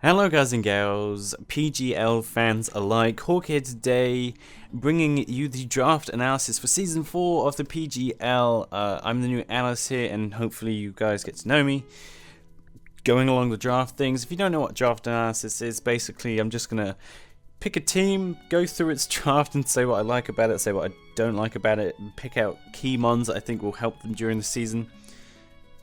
Hello guys and gals, PGL fans alike, Hawk here today, bringing you the draft analysis for Season 4 of the PGL. I'm the new analyst here and hopefully you guys get to know me. Going along the draft things, if you don't know what draft analysis is, basically I'm just going to pick a team, go through its draft and say what I like about it, say what I don't like about it, and pick out key mons that I think will help them during the season.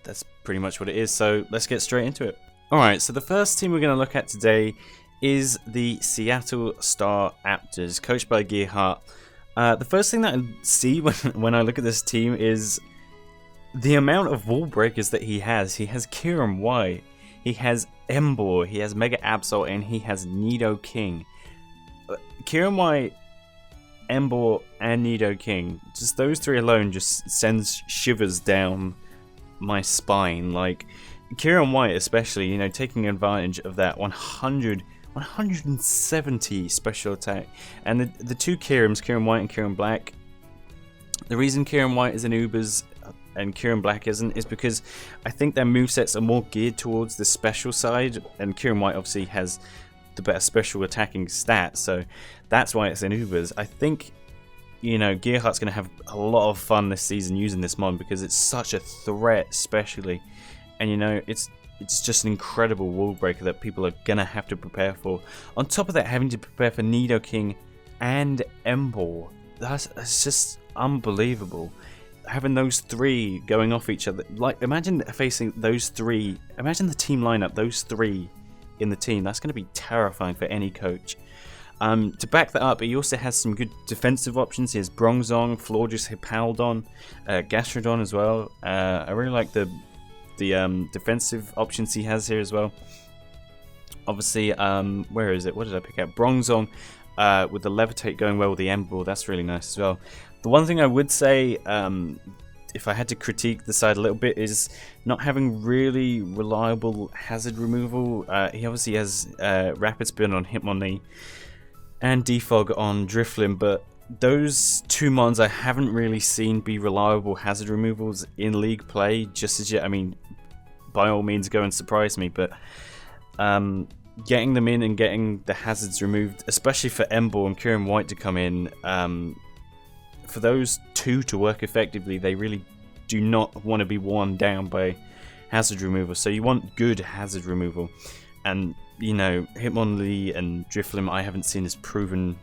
That's pretty much what it is, so let's get straight into it. Alright, so the first team we're going to look at today is the Seattle Star Raptors, coached by Gerhardt. The first thing that I see when I look at this team is the amount of wall breakers that he has. He has Kieran White, he has Embor, he has Mega Absol, and he has Nido King. Kieran White, Embor, and Nido King, just those three alone just sends shivers down my spine. Like, Kieran White especially, you know, taking advantage of that 170 special attack. And the two Kierans, Kieran White and Kieran Black, the reason Kieran White is in Ubers and Kieran Black isn't is because I think their movesets are more geared towards the special side, and Kieran White obviously has the better special attacking stat, so that's why it's in Ubers. I think, you know, Gerhardt's going to have a lot of fun this season using this mod because it's such a threat, especially. And you know, it's just an incredible wall breaker that people are gonna have to prepare for. On top of that, having to prepare for Nido King and Embor, that's just unbelievable. Having those three going off each other, like imagine facing those three. Imagine the team lineup, those three in the team. That's gonna be terrifying for any coach. To back that up, he also has some good defensive options. He has Bronzong, Florges, Hippaldon, Gastrodon as well. I really like the defensive options he has here as well. Obviously, where is it? What did I pick out? Bronzong with the Levitate going well with the Embor. That's really nice as well. The one thing I would say, if I had to critique the side a little bit, is not having really reliable hazard removal. He obviously has Rapid Spin on Hitmonlee and Defog on Drifloon, but those two mons I haven't really seen be reliable hazard removals in league play just as yet. I mean, by all means go and surprise me, but getting them in and getting the hazards removed, especially for Embor and Kieran White to come in, for those two to work effectively, they really do not want to be worn down by hazard removal. So you want good hazard removal, and you know, Hitmonlee and Drifloon I haven't seen as proven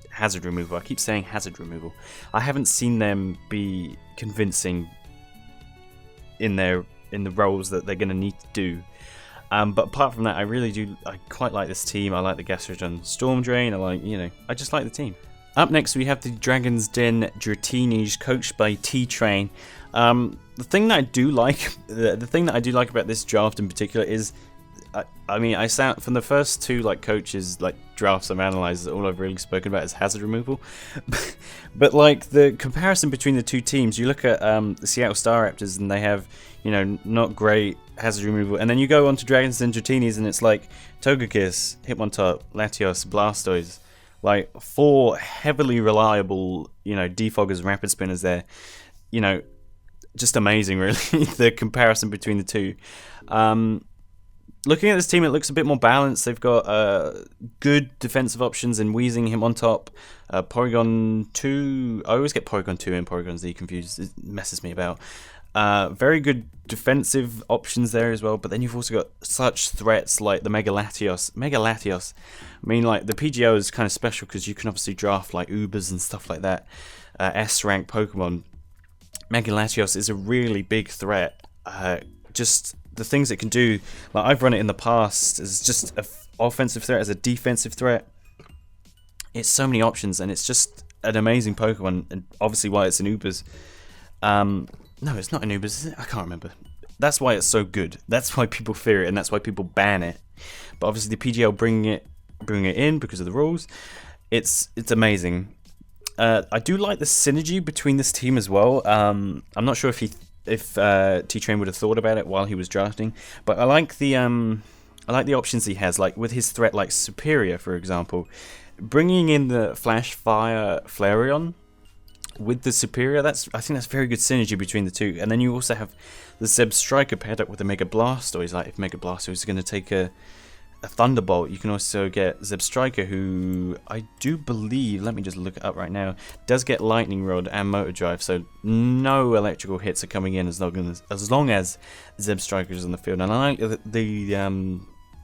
hazard removal. I keep saying hazard removal. I haven't seen them be convincing in the roles that they're going to need to do. But apart from that, I quite like this team. I like the Gastrodon Storm Drain. I just like the team. Up next, we have the Dragon's Den Dratini, coached by T-Train. The thing that I do like, the thing that I do like about this draft in particular is, I sound from the first two coaches drafts I've analysed, all I've really spoken about is hazard removal. But like the comparison between the two teams, you look at the Seattle Star Raptors and they have, you know, not great hazard removal, and then you go on to Dragons and Dratinis and it's like Togekiss, Hitmontop, Latios, Blastoise, like four heavily reliable, you know, defoggers, rapid spinners there. You know, just amazing really the comparison between the two. Looking at this team, it looks a bit more balanced. They've got good defensive options in Weezing, Hitmontop, Porygon 2. I always get Porygon 2 and Porygon Z confused. It messes me about. Very good defensive options there as well. But then you've also got such threats like the Mega Latios. I mean, like the PGL is kind of special because you can obviously draft like Ubers and stuff like that. S-rank Pokemon. Mega Latios is a really big threat. Just the things it can do, like I've run it in the past as just an offensive threat, as a defensive threat. It's so many options, and it's just an amazing Pokemon, and obviously why it's in Ubers. No, it's not in Ubers, is it? I can't remember. That's why it's so good. That's why people fear it, and that's why people ban it. But obviously the PGL bringing it in because of the rules. It's amazing. I do like the synergy between this team as well. I'm not sure if T-Train would have thought about it while he was drafting, but I like the options he has, like with his threat like Superior, for example, bringing in the Flash Fire Flareon with the Superior. I think that's very good synergy between the two. And then you also have the Zeb Striker paired up with the Mega Blastoise. Like if Mega Blastoise is going to take a a Thunderbolt. You can also get Zeb Striker, who I do believe, let me just look it up right now, does get Lightning Rod and Motor Drive, so no electrical hits are coming in as long as Zeb Striker is on the field. And I like the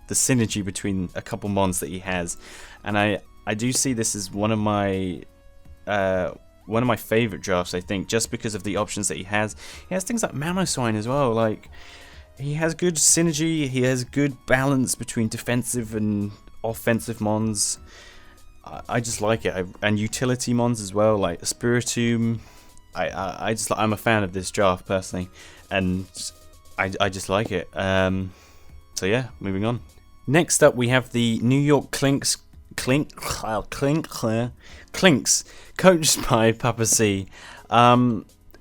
synergy between a couple mons that he has, and I do see this as one of my favorite drafts, I think, just because of the options that he has. He has things like Mamoswine as well. Like, he has good synergy, he has good balance between defensive and offensive mons. I just like it. And utility mons as well, like Spiritomb. I'm a fan of this draft personally, and I just like it. So yeah, moving on. Next up, we have the New York Clinks, coached by Papa C.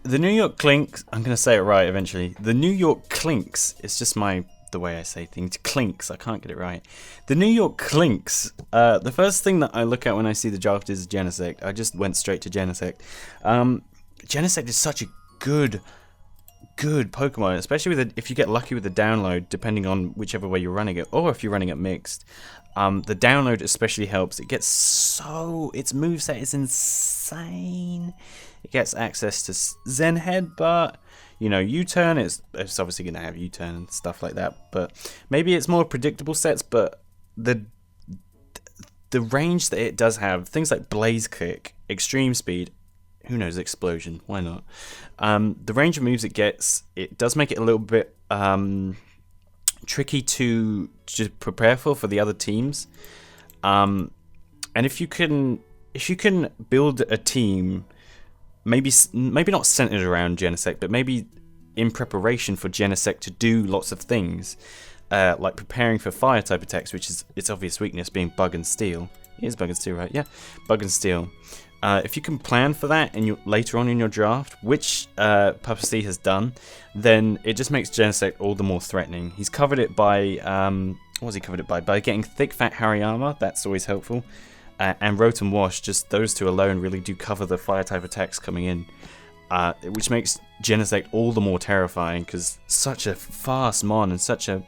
The New York Clinks, I'm going to say it right eventually. The New York Clinks, it's just the way I say things. Clinks, I can't get it right. The New York Clinks, the first thing that I look at when I see the draft is Genesect. I just went straight to Genesect. Genesect is such a good Pokemon, especially with if you get lucky with the download, depending on whichever way you're running it, or if you're running it mixed. The download especially helps. Its moveset is insane. It gets access to Zen Headbutt, U-turn. It's obviously going to have U-turn and stuff like that, but maybe it's more predictable sets. But the range that it does have, things like Blaze Kick, Extreme Speed, who knows, Explosion, why not? The range of moves it gets, it does make it a little bit tricky to prepare for the other teams. And if you can build a team, maybe not centered around Genesect, but maybe in preparation for Genesect to do lots of things, like preparing for fire type attacks, which is its obvious weakness, being Bug and Steel. It is Bug and Steel, right? Yeah, Bug and Steel. If you can plan for that later on in your draft, which Papa C has done, then it just makes Genesect all the more threatening. He's covered it by what was he covered it by? By getting Thick Fat Hariyama. That's always helpful. And Rotom Wash, just those two alone really do cover the fire type attacks coming in, which makes Genesect all the more terrifying, because such a fast mon and such a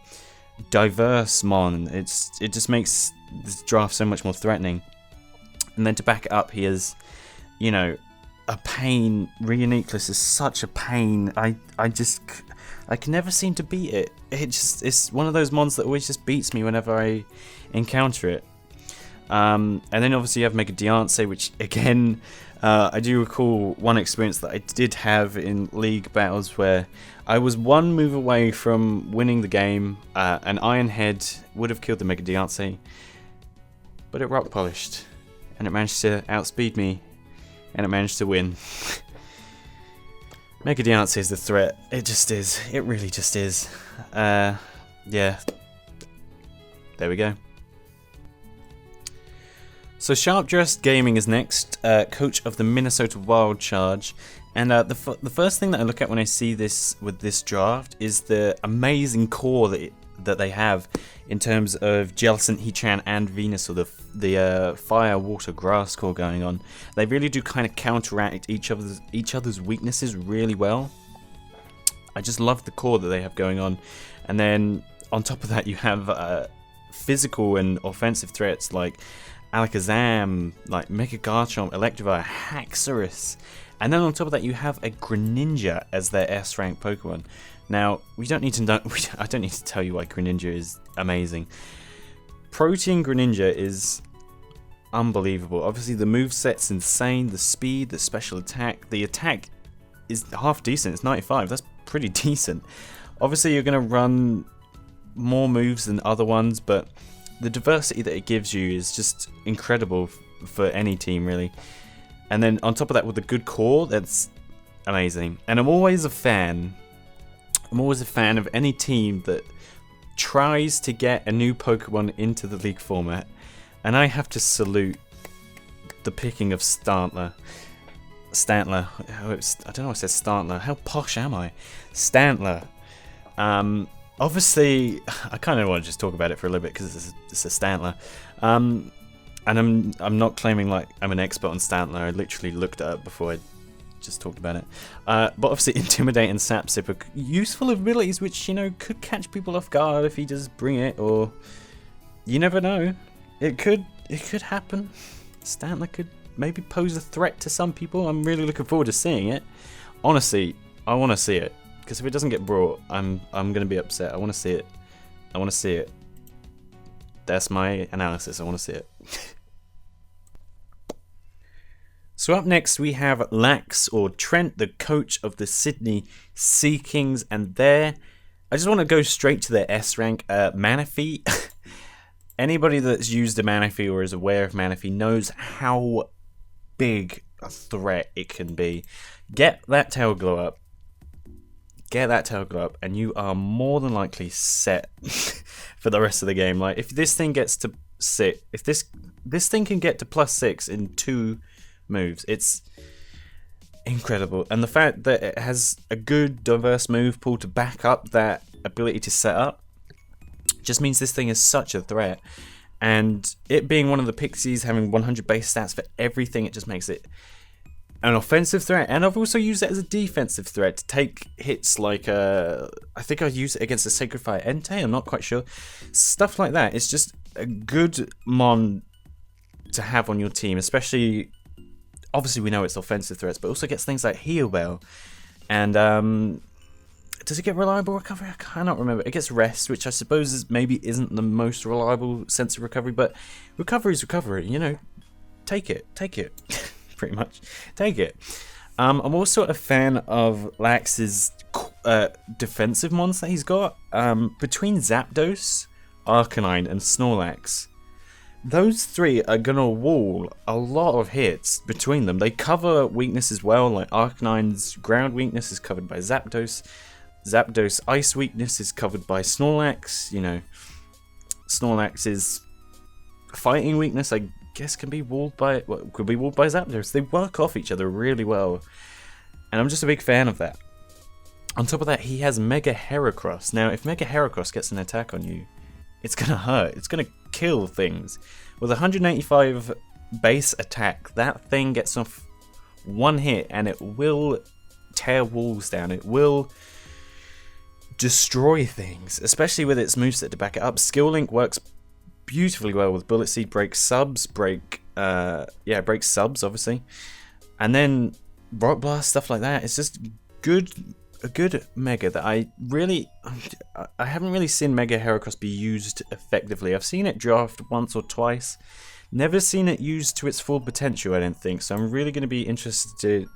diverse mon, it just makes this draft so much more threatening. And then to back it up, he is, a pain. Reuniclus is such a pain. I can never seem to beat it. It's one of those mons that always just beats me whenever I encounter it. And then obviously you have Mega Diancie, which again, I do recall one experience that I did have in League battles where I was one move away from winning the game. An Iron Head would have killed the Mega Diancie, but it rock polished, and it managed to outspeed me, and it managed to win. Mega Diancie is the threat. It just is. It really just is. Yeah. There we go. So Sharp Dressed Gaming is next, coach of the Minnesota Wild Charge, and the first thing that I look at when I see this with this draft is the amazing core that they have in terms of Jellicent, Hechan, and Venusaur, the fire, water, grass core going on. They really do kind of counteract each other's weaknesses really well. I just love the core that they have going on, and then on top of that you have physical and offensive threats like Alakazam, like Mega Garchomp, Electivire, Haxorus, and then on top of that you have a Greninja as their S-rank Pokemon. Now, I don't need to tell you why Greninja is amazing. Protein Greninja is unbelievable. Obviously the moveset's insane, the speed, the special attack. The attack is half decent, it's 95, that's pretty decent. Obviously you're going to run more moves than other ones, but the diversity that it gives you is just incredible for any team, really. And then on top of that, with a good core, that's amazing. And I'm always a fan of any team that tries to get a new Pokemon into the League format. And I have to salute the picking of Stantler. I don't know why I said Stantler. How posh am I? Stantler. Obviously, I kind of want to just talk about it for a little bit because it's a Stantler. And I'm not claiming like I'm an expert on Stantler. I literally looked it up before I just talked about it. But obviously, Intimidate and Sap Sip are useful abilities which, could catch people off guard if he does bring it, or you never know. It could happen. Stantler could maybe pose a threat to some people. I'm really looking forward to seeing it. Honestly, I want to see it, because if it doesn't get brought, I'm gonna be upset. I want to see it. I want to see it. That's my analysis. I want to see it. So up next we have Lax, or Trent, the coach of the Sydney Sea Kings, and there, I just want to go straight to their S rank. Manaphy. Anybody that's used a Manaphy or is aware of Manaphy knows how big a threat it can be. Get that tail glow up. Get that tail glow up, and you are more than likely set for the rest of the game. Like, if this thing gets to sit, if this thing can get to +6 in 2 moves, it's incredible. And the fact that it has a good diverse move pool to back up that ability to set up just means this thing is such a threat. And it being one of the pixies, having 100 base stats for everything, it just makes it an offensive threat. And I've also used it as a defensive threat to take hits like I think I used it against the Sacred Fire Entei, I'm not quite sure. Stuff like that. It's just a good mon to have on your team, especially, obviously we know it's offensive threats, but also gets things like Heal Bell. And does it get reliable recovery? I cannot remember. It gets rest, which I suppose maybe isn't the most reliable sense of recovery, but recovery is recovery, you know. Take it. Pretty much. Take it. I'm also a fan of Lax's defensive mons that he's got. Between Zapdos, Arcanine, and Snorlax, those 3 are gonna wall a lot of hits between them. They cover weakness as well, like Arcanine's ground weakness is covered by Zapdos. Zapdos' ice weakness is covered by Snorlax. You know, Snorlax's fighting weakness, I guess, could be walled by Zapdos. They work off each other really well, and I'm just a big fan of that. On top of that, he has Mega Heracross. Now, if Mega Heracross gets an attack on you, it's gonna hurt. It's gonna kill things. With 185 base attack, that thing gets off 1 hit, and it will tear walls down. It will destroy things, especially with its moveset to back it up. Skill Link works beautifully well with Bullet Seed, breaks subs, breaks subs obviously, and then Rock Blast, stuff like that. It's just a good Mega that I haven't really seen Mega Heracross be used effectively. I've seen it draft once or twice, never seen it used to its full potential, I don't think. So I'm really going to be interested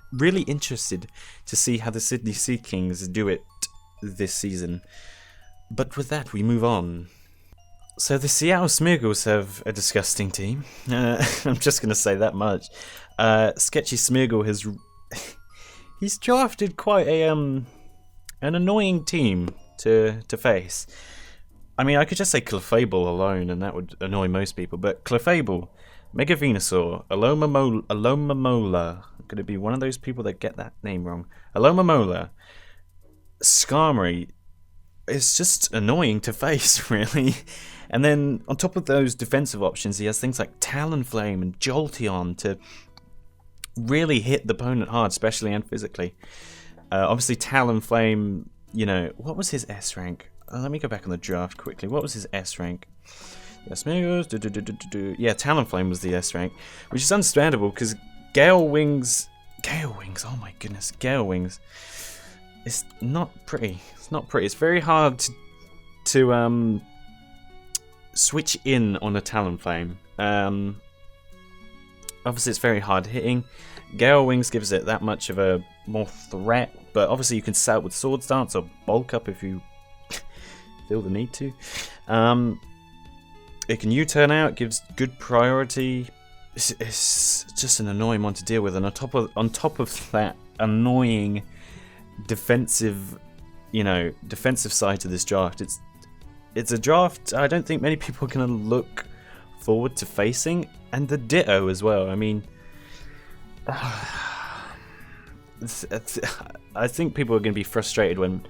to see how the Sydney Sea Kings do it this season. But with that, we move on. So the Seattle Smoogles have a disgusting team. I'm just going to say that much. Sketchy Smoogle he's drafted quite an annoying team to face. I mean, I could just say Clefable alone, and that would annoy most people. But Clefable, Mega Venusaur, Alomomola. I'm going to be one of those people that get that name wrong. Alomomola, Skarmory. It's just annoying to face, really. And then on top of those defensive options, he has things like Talonflame and Jolteon to really hit the opponent hard, especially and physically. Obviously, Talonflame, you know, what was his S rank? Let me go back on the draft quickly. What was his S rank? Yeah, Talonflame was the S rank, which is understandable because Gale Wings, oh my goodness, Gale Wings. It's not pretty. It's not pretty. It's very hard to switch in on a Talonflame. Obviously, it's very hard hitting. Gale Wings gives it that much of a more threat, but obviously you can set up with Swords Dance or Bulk Up if you feel the need to. It can U-turn out, gives good priority. It's just an annoying one to deal with, and on top of that annoying defensive side to this draft, it's a draft I don't think many people are going to look forward to facing, and the Ditto as well. I mean, I think people are going to be frustrated when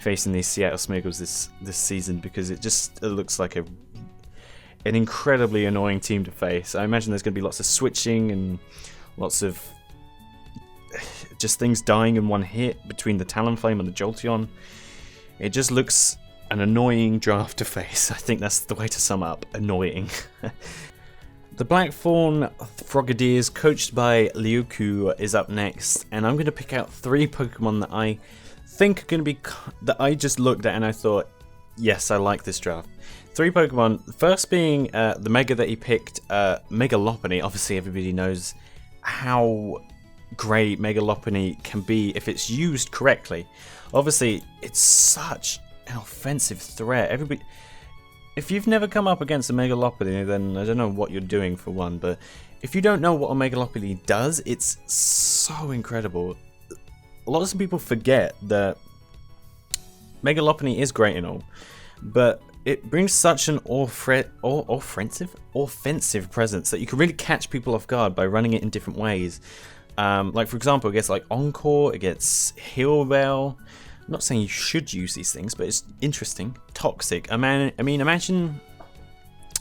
facing these Seattle Smoogles this season, because it looks like an incredibly annoying team to face. I imagine there's going to be lots of switching and lots of just things dying in one hit between the Talonflame and the Jolteon. It just looks an annoying draft to face. I think that's the way to sum up annoying. The Blackthorn Frogadiers, coached by Liuku, is up next, and I'm going to pick out 3 Pokemon that I think are going to be that I just looked at and I thought, yes, I like this draft. 3 Pokemon. First being the Mega that he picked, Mega Lopunny. Obviously, everybody knows how great Mega Lopunny can be if it's used correctly. Obviously, it's such an offensive threat. Everybody. If you've never come up against a Mega Lopunny, then I don't know what you're doing for one, but if you don't know what a Mega Lopunny does, it's so incredible. A lot of people forget that Mega Lopunny is great and all, but it brings such an offensive presence that you can really catch people off guard by running it in different ways. Like for example, it gets like Encore, it gets Heal Bell. I'm not saying you should use these things, but it's interesting. Toxic. I mean, imagine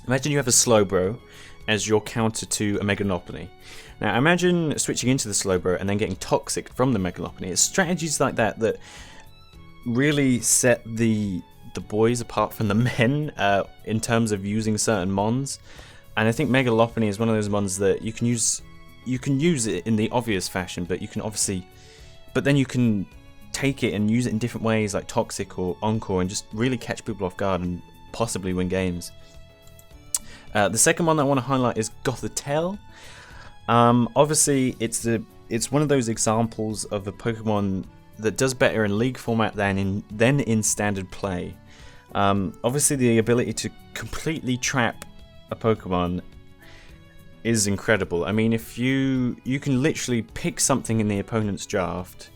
you have a Slowbro as your counter to a Mega Lopunny. Now, imagine switching into the Slowbro and then getting Toxic from the Mega Lopunny. It's strategies like that that really set the boys apart from the men in terms of using certain mons. And I think Mega Lopunny is one of those mons that you can use. You can use it in the obvious fashion, but then you can take it and use it in different ways, like Toxic or Encore, and just really catch people off guard and possibly win games. The second one that I want to highlight is Gothitelle. Obviously, it's one of those examples of a Pokemon that does better in League format than in Standard play. Obviously, the ability to completely trap a Pokemon is incredible. I mean, if you can literally pick something in the opponent's draft,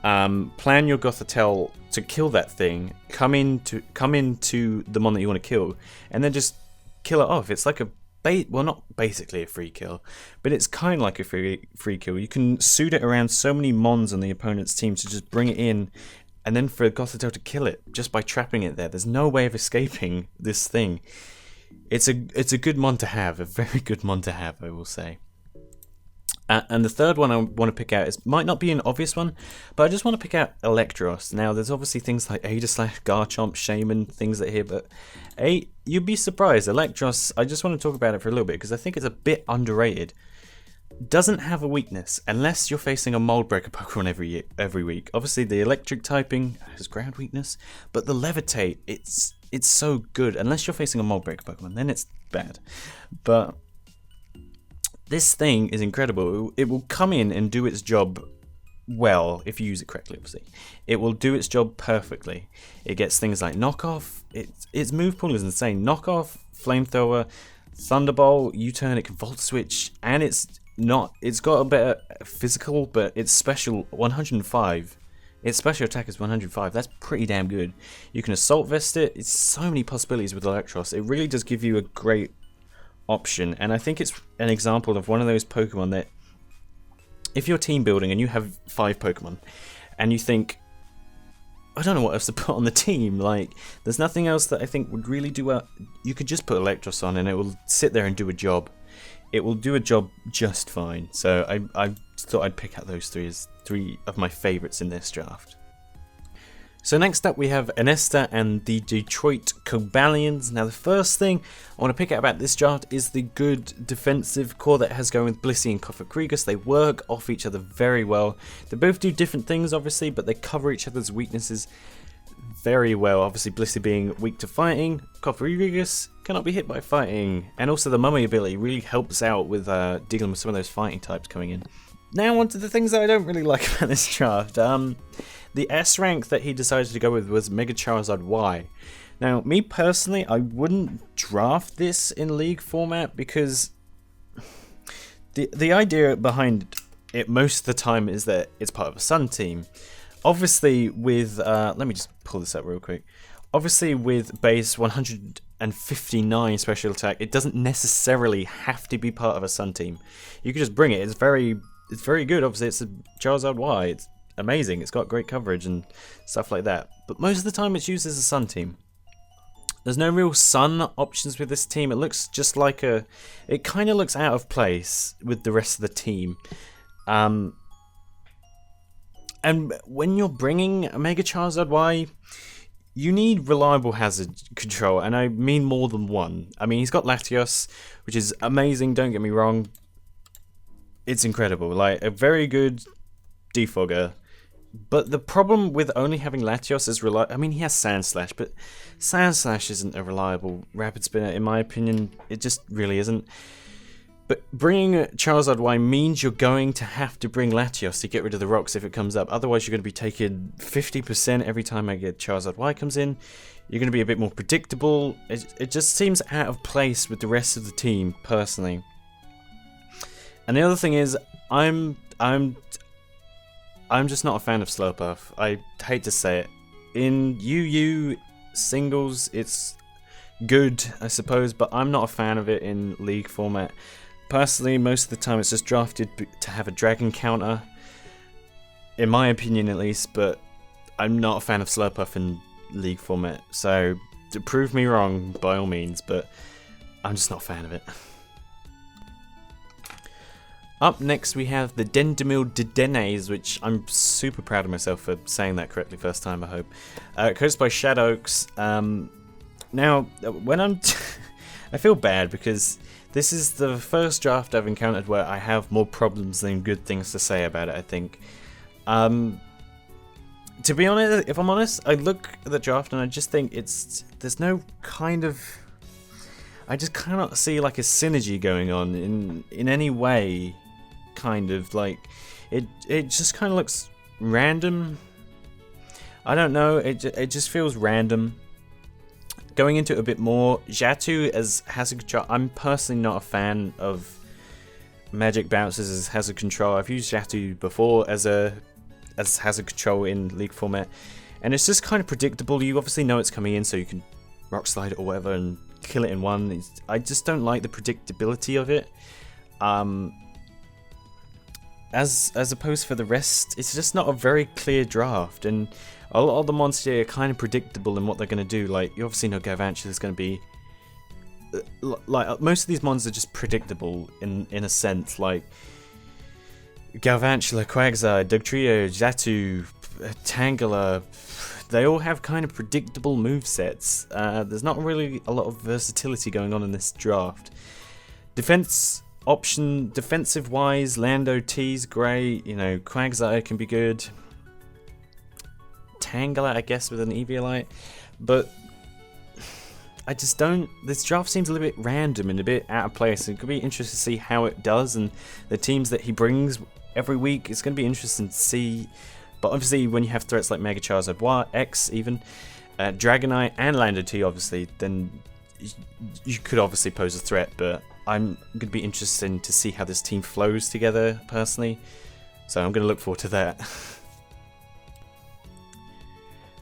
plan your Gothitelle to kill that thing, come into the mon that you want to kill, and then just kill it off. It's like not basically a free kill, but it's kind of like a free kill. You can suit it around so many mons on the opponent's team to just bring it in, and then for Gothitelle to kill it just by trapping it there. There's no way of escaping this thing. It's a good mon to have, a very good mon to have, I will say. And the third one I want to pick out might not be an obvious one, but I just want to pick out Electros. Now, there's obviously things like Aegislash, Garchomp, Shaman, things that here, but you'd be surprised. Electros, I just want to talk about it for a little bit because I think it's a bit underrated. Doesn't have a weakness unless you're facing a Mold Breaker Pokemon every week. Obviously, the Electric typing has ground weakness, but the Levitate, it's so good. Unless you're facing a Mold Breaker Pokemon, then it's bad. But this thing is incredible. It will come in and do its job well if you use it correctly, obviously. It will do its job perfectly. It gets things like Knockoff. Its move pool is insane. Knockoff, Flamethrower, Thunderbolt, U-turn, it can Volt Switch, and it's got a better physical, but it's special 105. Its special attack is 105. That's pretty damn good. You can Assault Vest it. It's so many possibilities with Electros. It really does give you a great option, and I think it's an example of one of those Pokemon that if you're team building and you have 5 Pokemon and you think, I don't know what else to put on the team, like there's nothing else that I think would really do you could just put Electros on and it will sit there and do a job. It will do a job just fine. So I thought I'd pick out those 3 as 3 of my favorites in this draft. So next up we have an Ester and the Detroit Cobalions. Now the first thing I want to pick out about this draft is the good defensive core that it has going with Blissey and Cofagrigus. They work off each other very well. They both do different things obviously, but they cover each other's weaknesses very well. Obviously Blissey being weak to fighting, Cofagrigus cannot be hit by fighting, and also the Mummy ability really helps out with dealing with some of those fighting types coming in. Now on to the things that I don't really like about this draft. The S rank that he decided to go with was Mega Charizard Y. Now, me personally, I wouldn't draft this in League format because the idea behind it most of the time is that it's part of a Sun team. Obviously, with let me just pull this up real quick. Obviously, with base 159 special attack, it doesn't necessarily have to be part of a Sun team. You can just bring it. It's very good. Obviously, it's a Charizard Y. It's amazing. It's got great coverage and stuff like that. But most of the time, it's used as a Sun team. There's no real Sun options with this team. It looks just like it kind of looks out of place with the rest of the team. And when you're bringing a Mega Charizard Y, you need reliable hazard control, and I mean more than one. I mean, he's got Latios, which is amazing, don't get me wrong. It's incredible, like a very good defogger. But the problem with only having Latios is I mean, he has Sand Slash, but Sand Slash isn't a reliable rapid spinner, in my opinion. It just really isn't. But bringing Charizard Y means you're going to have to bring Latios to get rid of the rocks if it comes up. Otherwise, you're going to be taking 50% every time I get Charizard Y comes in. You're going to be a bit more predictable. It just seems out of place with the rest of the team, personally. And the other thing is, I'm just not a fan of Slurpuff. I hate to say it. In UU singles, it's good, I suppose, but I'm not a fan of it in League format. Personally, most of the time it's just drafted to have a dragon counter, in my opinion at least, but I'm not a fan of Slurpuff in League format, so to prove me wrong by all means, but I'm just not a fan of it. Up next we have the Dendemil Dedenes, which I'm super proud of myself for saying that correctly first time, I hope. Coached by Shadows. Now, when I feel bad because this is the first draft I've encountered where I have more problems than good things to say about it, I think. To be honest, if I'm honest, I look at the draft and I just think there's no kind of... I just cannot see like a synergy going on in any way, kind of. Like, it just kind of looks random. I don't know, it just feels random. Going into it a bit more, Xatu as hazard control, I'm personally not a fan of magic bounces as hazard control. I've used Xatu before as hazard control in League format, and it's just kind of predictable. You obviously know it's coming in, so you can rock slide it or whatever and kill it in one. I just don't like the predictability of it. As opposed for the rest, it's just not a very clear draft, and a lot of the monsters here are kind of predictable in what they're going to do. Like, you obviously know Galvantula is going to be... Like, most of these monsters are just predictable in a sense. Like, Galvantula, Quagsire, Dugtrio, Xatu, Tangela, they all have kind of predictable movesets. There's not really a lot of versatility going on in this draft. Defensive wise, Lando T's great, you know, Quagsire can be good. Tangela, I guess, with an Eviolite, but I just don't... This draft seems a little bit random and a bit out of place. It could be interesting to see how it does, and the teams that he brings every week, it's going to be interesting to see. But obviously, when you have threats like Mega Charizard Y, X even, Dragonite and Lando T, obviously, then you could obviously pose a threat, but I'm going to be interested to see how this team flows together, personally. So I'm going to look forward to that.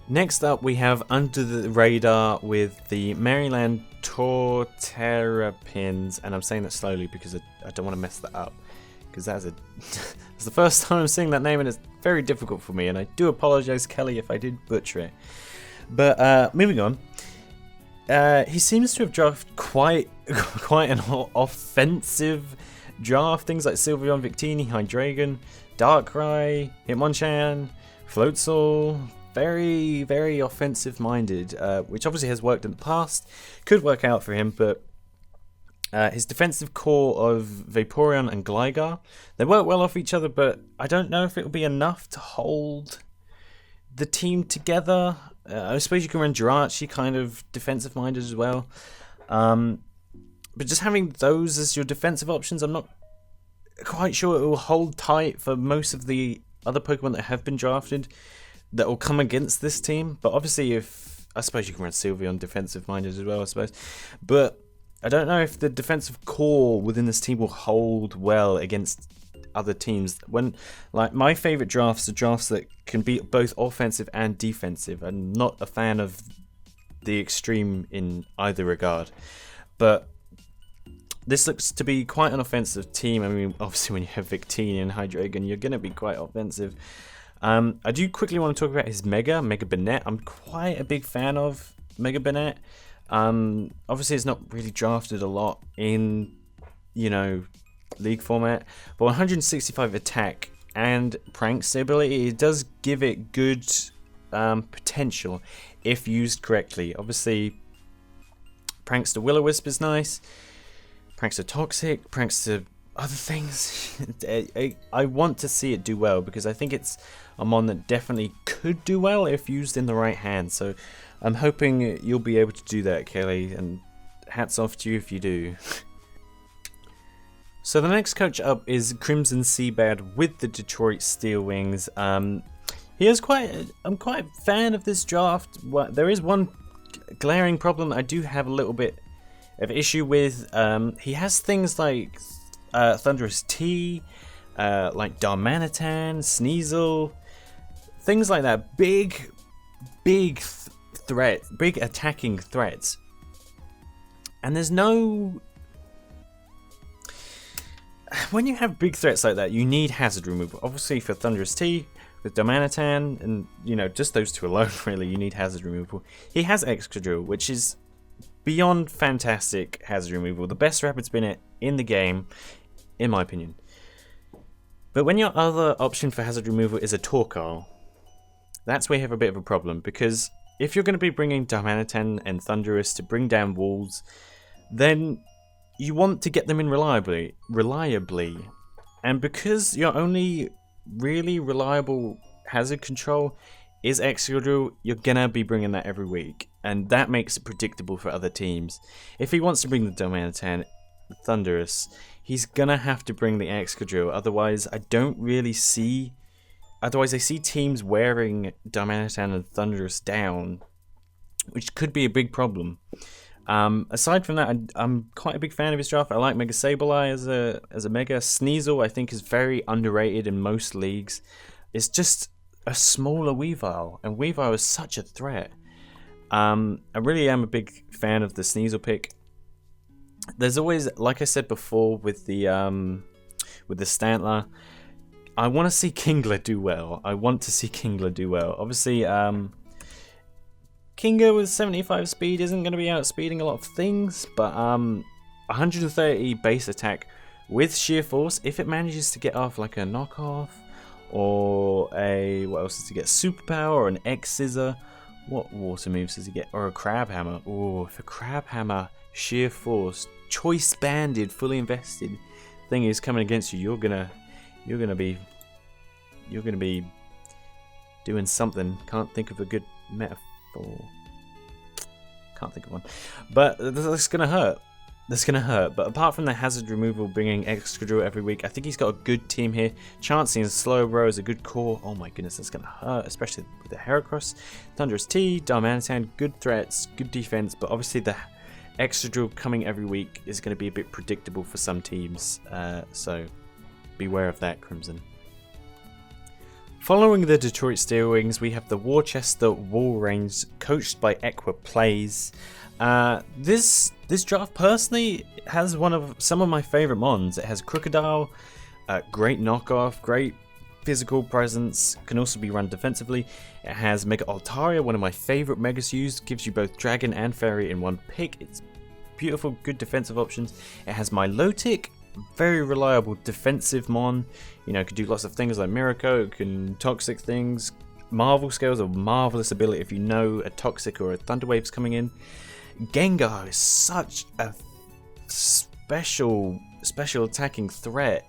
Next up, we have Under the Radar with the Maryland Torterrapins, and I'm saying that slowly because I don't want to mess that up, because that's it's the first time I'm saying that name and it's very difficult for me, and I do apologize, Kelly, if I did butcher it. But moving on, he seems to have drafted quite an offensive draft. Things like Sylveon, Victini, Hydreigon, Darkrai, Hitmonchan, Floatzel. Very, very offensive minded, which obviously has worked in the past. Could work out for him, but his defensive core of Vaporeon and Gligar, they work well off each other, but I don't know if it will be enough to hold the team together. I suppose you can run Jirachi kind of defensive minded as well. But just having those as your defensive options, I'm not quite sure it will hold tight for most of the other Pokemon that have been drafted that will come against this team. But obviously, I suppose you can run Sylveon defensive minded as well, I suppose. But I don't know if the defensive core within this team will hold well against other teams. When, like, my favorite drafts are drafts that can be both offensive and defensive. I'm not a fan of the extreme in either regard. But this looks to be quite an offensive team. I mean, obviously, when you have Victini and Hydreigon, you're going to be quite offensive. I do quickly want to talk about his Mega Banette. I'm quite a big fan of Mega Banette. Obviously, it's not really drafted a lot in, you know, League format, but 165 attack and prank stability, it does give it good potential if used correctly. Obviously, Prankster Will-O-Wisp is nice. Prankster Toxic, Prankster other things. I want to see it do well because I think it's a mon that definitely could do well if used in the right hands. So I'm hoping you'll be able to do that, Kelly, and hats off to you if you do. So the next coach up is Crimson Seabad with the Detroit Steel Wings. I'm quite a fan of this draft. There is one glaring problem I do have a little bit of issue with. He has things like Thunderous T, like Darmanitan, Sneasel, things like that. Big attacking threats. And there's no... When you have big threats like that, you need hazard removal. Obviously for Thunderous T, with Darmanitan, and just those two alone, really, you need hazard removal. He has Excadrill, which is beyond fantastic hazard removal. The best rapid spinner in the game, in my opinion. But when your other option for hazard removal is a Torkoal, that's where you have a bit of a problem. Because if you're going to be bringing Darmanitan and Thunderous to bring down walls, then you want to get them in reliably. And because your only really reliable hazard control is Excadrill, you're gonna be bringing that every week, and that makes it predictable for other teams. If he wants to bring the Darmanitan, Thunderous, he's gonna have to bring the Excadrill. Otherwise, I see teams wearing Darmanitan and Thunderous down, which could be a big problem. Aside from that, I'm quite a big fan of his draft. I like Mega Sableye as a Mega. Sneasel, I think, is very underrated in most leagues. It's just a smaller Weavile, and Weavile is such a threat. I really am a big fan of the Sneasel pick. There's always, like I said before, with the Stantler, I want to see Kingler do well. Obviously, Kinga with 75 speed isn't going to be outspeeding a lot of things, but 130 base attack with sheer force, if it manages to get off like a knockoff, or what else does he get? Superpower or an X-Scissor. What water moves does he get? Or a Crab Hammer. Oh, if a Crab Hammer, sheer force, choice banded, fully invested thing is coming against you, you're gonna be doing something. Can't think of a good metaphor. Can't think of one, but that's gonna hurt. But apart from the hazard removal, bringing Excadrill every week, I think he's got a good team here. Chansey and Slowbro is a good core. Oh my goodness, that's gonna hurt, especially with the Heracross. Thunderous T, Darmanitan, good threats, good defense, but obviously the Excadrill coming every week is going to be a bit predictable for some teams, so beware of that, Crimson. Following the Detroit Steel Wings, we have the Worchester Wall Range, coached by Equa Plays. This draft personally has some of my favourite mons. It has Crocodile, great knockoff, great physical presence, can also be run defensively. It has Mega Altaria, one of my favourite Megas used, gives you both Dragon and Fairy in one pick. It's beautiful, good defensive options. It has Milotic, very reliable defensive mon. Can do lots of things like Miracle, can toxic things. Marvel Scales, a marvelous ability if you know a toxic or a Thunder Wave's coming in. Gengar is such a special attacking threat.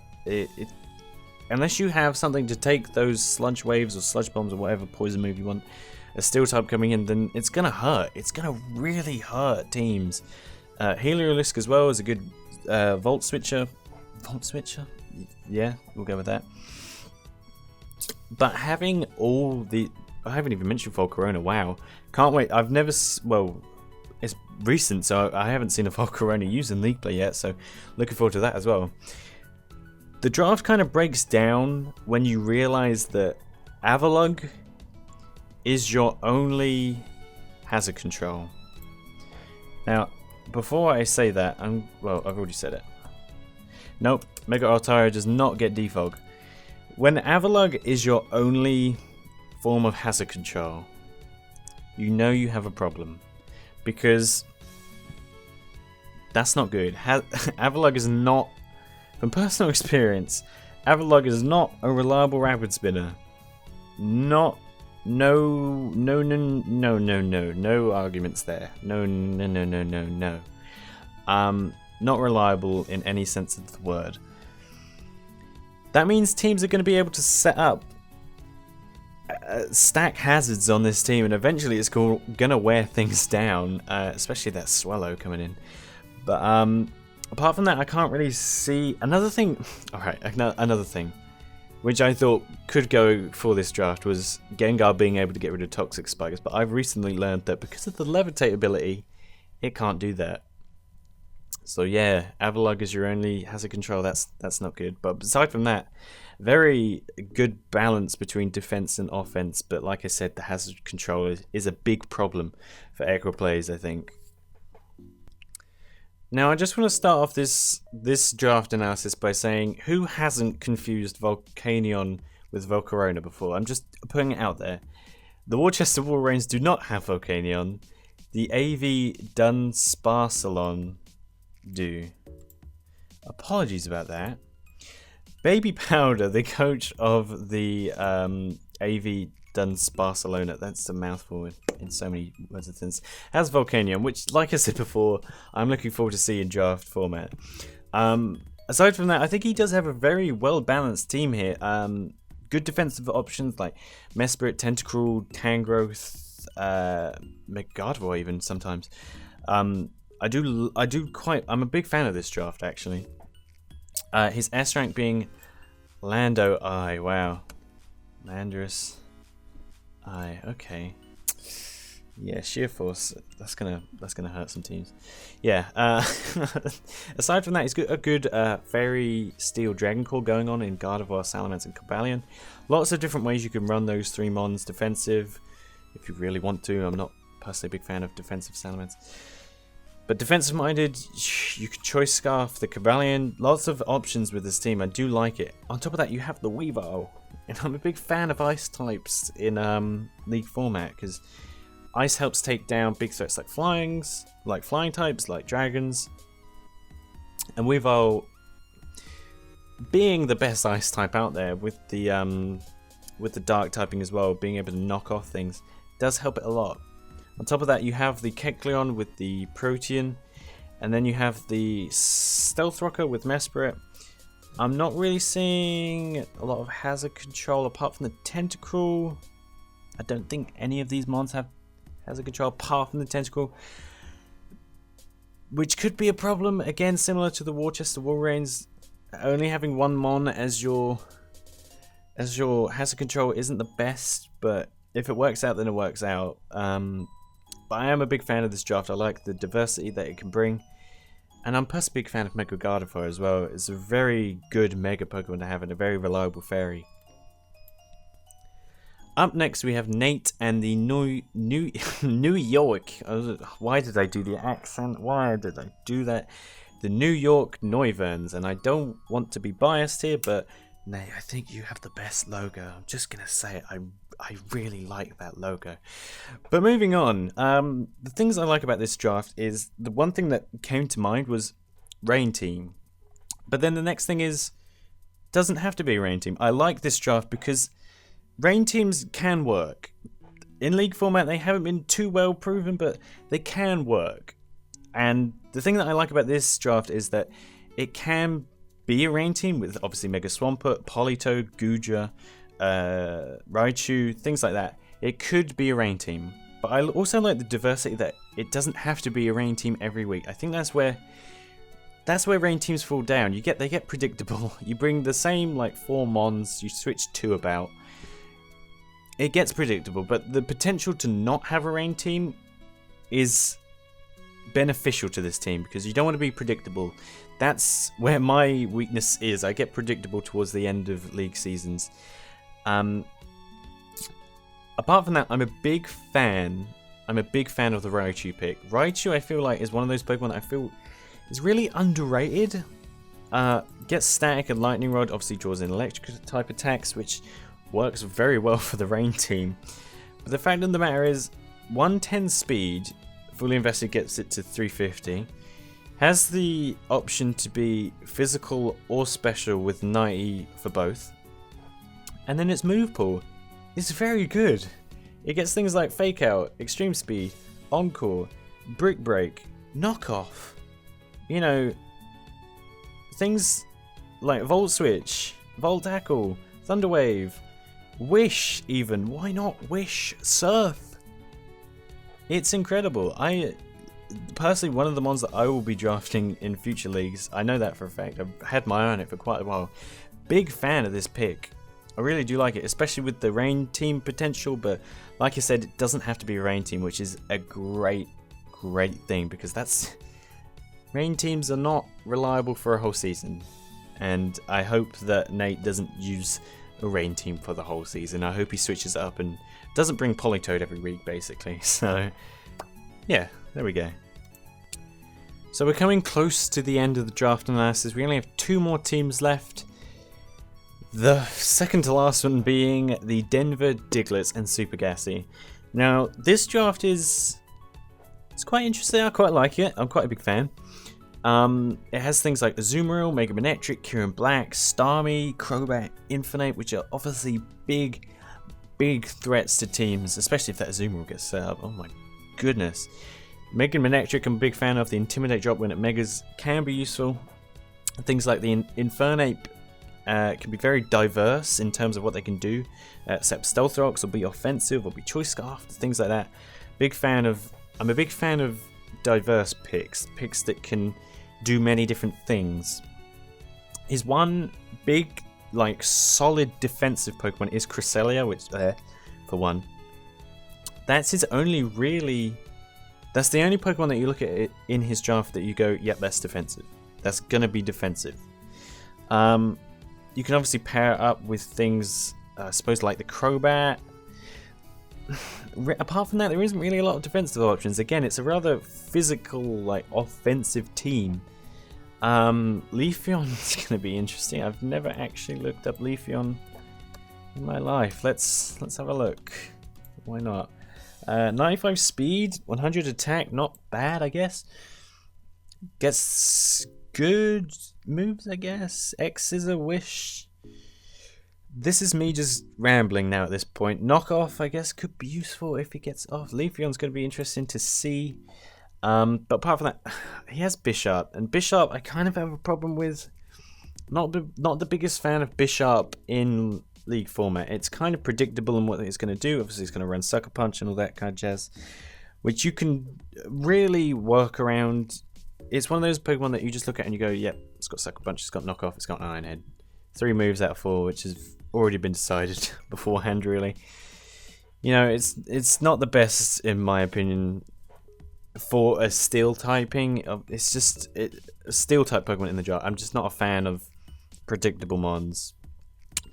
Unless you have something to take those sludge waves or sludge bombs or whatever poison move you want, a steel type coming in, then it's gonna hurt. It's gonna really hurt teams. Heliolisk as well is a good Volt Switcher. Yeah, we'll go with that. But having all the... I haven't even mentioned Volcarona, wow. Can't wait. It's recent, so I haven't seen a Volcarona used in League Play yet, so looking forward to that as well. The draft kind of breaks down when you realise that Avalugg is your only hazard control. Now, before I say that, I've already said it. Nope, Mega Altaria does not get defog. When Avalugg is your only form of hazard control, you know you have a problem. Because that's not good. Avalugg is not, from personal experience, Avalugg is not a reliable rapid spinner. Not No arguments there. No. Not reliable in any sense of the word. That means teams are going to be able to set up stack hazards on this team, and eventually it's going to wear things down, especially that Swallow coming in. But apart from that, I can't really see another thing. Alright, another thing which I thought could go for this draft was Gengar being able to get rid of Toxic Spikes, but I've recently learned that because of the Levitate ability, it can't do that. So yeah, Avalugg is your only hazard control. That's not good. But aside from that, very good balance between defense and offense. But like I said, the hazard control is a big problem for Echo players, I think. Now I just want to start off this draft analysis by saying, who hasn't confused Volcanion with Volcarona before? I'm just putting it out there. The Worcester Wolverines do not have Volcanion. The AV Dunsparcelon do. Apologies about that. Baby Powder, the coach of the AV Dunsparcelona, that's a mouthful in so many words and things, has Volcanion, which, like I said before, I'm looking forward to see in draft format. Aside from that, I think he does have a very well-balanced team here. Good defensive options like Mesprit, Tentacruel, Tangrowth, Megardevois even sometimes. I'm a big fan of this draft, actually. His S rank being Lando I. Wow. Landorus I. Okay. Yeah, Sheer Force. That's gonna hurt some teams. Yeah. Aside from that, he's got a good Fairy Steel Dragon Core going on in Gardevoir, Salamence, and Cobalion. Lots of different ways you can run those three mons defensive, if you really want to. I'm not personally a big fan of defensive Salamence. But defensive minded, you can choice Scarf, the Cobalion, lots of options with this team. I do like it. On top of that, you have the Weavile, and I'm a big fan of ice types in League format because ice helps take down big threats like flying types, like dragons, and Weavile being the best ice type out there with the dark typing as well, being able to knock off things does help it a lot. On top of that, you have the Kecleon with the Protean, and then you have the Stealth Rocker with Mesprit. I'm not really seeing a lot of hazard control apart from the Tentacruel. I don't think any of these mons have hazard control apart from the Tentacruel, which could be a problem. Again, similar to the Worcester Wolverines, only having one mon as your hazard control isn't the best, but if it works out, then it works out. But I am a big fan of this draft. I like the diversity that it can bring. And I'm personally a big fan of Mega Gardevoir as well. It's a very good Mega Pokemon to have and a very reliable fairy. Up next we have Nate and the New York. Why did I do the accent? Why did I do that? The New York Noivern. And I don't want to be biased here, but Nate, I think you have the best logo. I'm just going to say it. I really like that logo. But moving on, the things I like about this draft is the one thing that came to mind was Rain Team. But then the next thing is, doesn't have to be a Rain Team. I like this draft because Rain Teams can work. In League format, they haven't been too well proven, but they can work. And the thing that I like about this draft is that it can be a Rain Team with obviously Mega Swampert, Politoed, Guja, Raichu, things like that. It could be a Rain Team, but I also like the diversity that it doesn't have to be a Rain Team every week. I think that's where Rain Teams fall down. They get predictable. You bring the same like 4 mons, you switch 2 about. It gets predictable, but the potential to not have a Rain Team is beneficial to this team because you don't want to be predictable. That's where my weakness is. I get predictable towards the end of league seasons. Apart from that, I'm a big fan of the Raichu pick. Raichu, I feel like, is one of those Pokemon that I feel is really underrated. Gets Static and Lightning Rod, obviously draws in electric type attacks, which works very well for the Rain team. But the fact of the matter is, 110 speed, fully invested gets it to 350. Has the option to be physical or special with 90 for both. And then its move pool is very good. It gets things like Fake Out, Extreme Speed, Encore, Brick Break, Knockoff. You know, things like Volt Switch, Volt Tackle, Thunderwave, Wish even. Why not Wish? Surf. It's incredible. I personally, one of the ones that I will be drafting in future leagues. I know that for a fact. I've had my eye on it for quite a while. Big fan of this pick. I really do like it, especially with the rain team potential. But like I said, it doesn't have to be a rain team, which is a great thing, because rain teams are not reliable for a whole season. And I hope that Nate doesn't use a rain team for the whole season. I hope he switches it up and doesn't bring Politoed every week, basically. So yeah, there we go. So we're coming close to the end of the draft analysis. We only have 2 more teams left. The second to last one being the Denver Diglets and Super Gassy. Now, this draft it's quite interesting. I quite like it. I'm quite a big fan. It has things like Azumarill, Mega Manectric, Kieran Black, Starmie, Crobat, Infinite, which are obviously big threats to teams, especially if that Azumarill gets set up. Oh my goodness. Mega Manectric, I'm a big fan of. The Intimidate drop when it Megas can be useful. Things like the Infernape can be very diverse in terms of what they can do. Except Stealth Rocks will be offensive, or be Choice Scarf, things like that. I'm a big fan of diverse picks that can do many different things. His one big, solid defensive Pokemon is Cresselia, which for one. That's the only Pokemon that you look at it in his draft that you go, yep, that's defensive. That's gonna be defensive. You can obviously pair it up with things, I suppose, like the Crobat. Apart from that, there isn't really a lot of defensive options. Again, it's a rather physical, offensive team. Leafeon's going to be interesting. I've never actually looked up Leafeon in my life. Let's have a look. Why not? 95 speed, 100 attack, not bad, I guess. Gets good moves, I guess. X Scissor, Wish. This is me just rambling now at this point. Knockoff, I guess, could be useful if he gets off. Leafeon's going to be interesting to see. But apart from that, he has Bisharp. And Bisharp, I kind of have a problem with. Not the biggest fan of Bisharp in League format. It's kind of predictable in what it's going to do. Obviously, it's going to run Sucker Punch and all that kind of jazz, which you can really work around. It's one of those Pokemon that you just look at and you go, yep, it's got Sucker Punch, it's got Knockoff, it's got Iron Head. 3 moves out of 4, which has already been decided beforehand, really. You know, it's not the best, in my opinion, for a Steel typing. It's just a Steel type Pokemon in the draft. I'm just not a fan of predictable mons.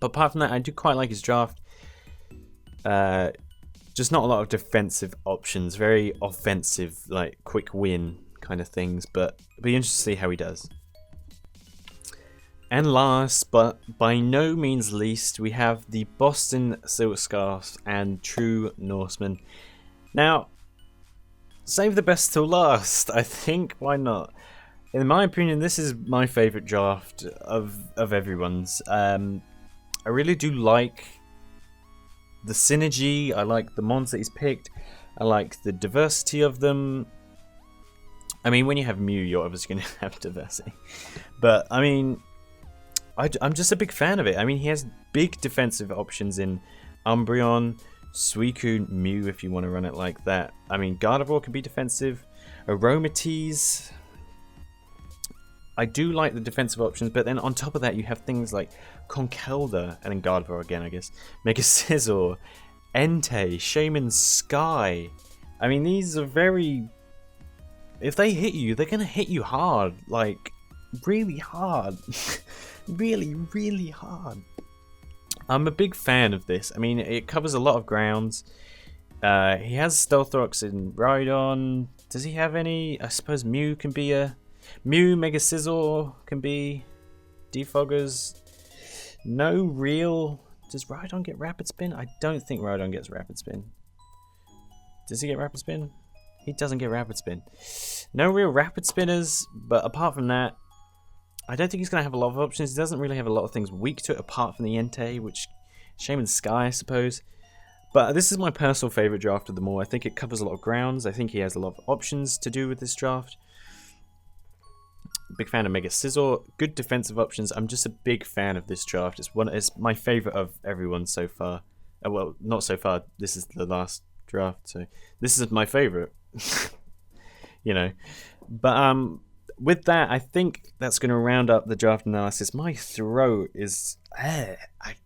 But apart from that, I do quite like his draft. Just not a lot of defensive options. Very offensive, quick win kind of things. But it'll be interesting to see how he does. And last, but by no means least, we have the Boston Silk Scarfs and True Norseman. Now, save the best till last, I think. Why not? In my opinion, this is my favourite draft of everyone's. I really do like the synergy. I like the mons that he's picked. I like the diversity of them. I mean, when you have Mew, you're obviously going to have diversity. But, I mean, I'm just a big fan of it. I mean, he has big defensive options in Umbreon, Suicune, Mew, if you want to run it like that. I mean, Gardevoir can be defensive. Aromatisse. I do like the defensive options, but then on top of that, you have things like Conkeldurr, and then Gardevoir again, I guess. Mega Scizor, Entei, Shaman Sky. I mean, these are very... If they hit you, they're going to hit you hard. Really hard. Really, really hard. I'm a big fan of this. I mean, it covers a lot of grounds. He has Stealth Rocks in Rhydon. Does he have any? I suppose Mew can be a... Mew, Mega Scizor can be Defoggers. No real... Does Rhydon get Rapid Spin? I don't think Rhydon gets Rapid Spin. Does he get Rapid Spin? He doesn't get Rapid Spin. No real Rapid Spinners, but apart from that, I don't think he's going to have a lot of options. He doesn't really have a lot of things weak to it apart from the Entei, which Shaman Sky, I suppose. But this is my personal favourite draft of them all. I think it covers a lot of grounds. I think he has a lot of options to do with this draft. Big fan of Mega Scissor. Good defensive options. I'm just a big fan of this draft. It's my favourite of everyone so far. Well, not so far. This is the last draft, so this is my favourite. You know. But with that, I think that's going to round up the draft analysis. My throat is... I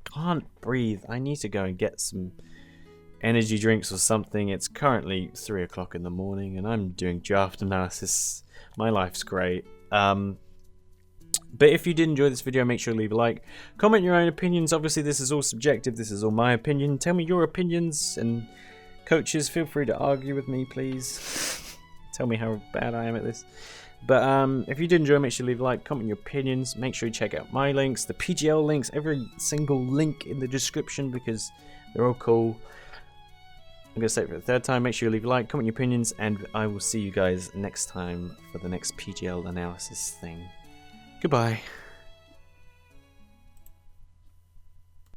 can't breathe. I need to go and get some energy drinks or something. It's currently 3 o'clock in the morning and I'm doing draft analysis. My life's great. But if you did enjoy this video, make sure to leave a like. Comment your own opinions. Obviously, this is all subjective. This is all my opinion. Tell me your opinions. And coaches, feel free to argue with me, please. Tell me how bad I am at this. But if you did enjoy, make sure to leave a like, comment your opinions. Make sure you check out my links, the PGL links, every single link in the description because they're all cool. I'm going to say it for the third time. Make sure you leave a like, comment your opinions, and I will see you guys next time for the next PGL analysis thing. Goodbye.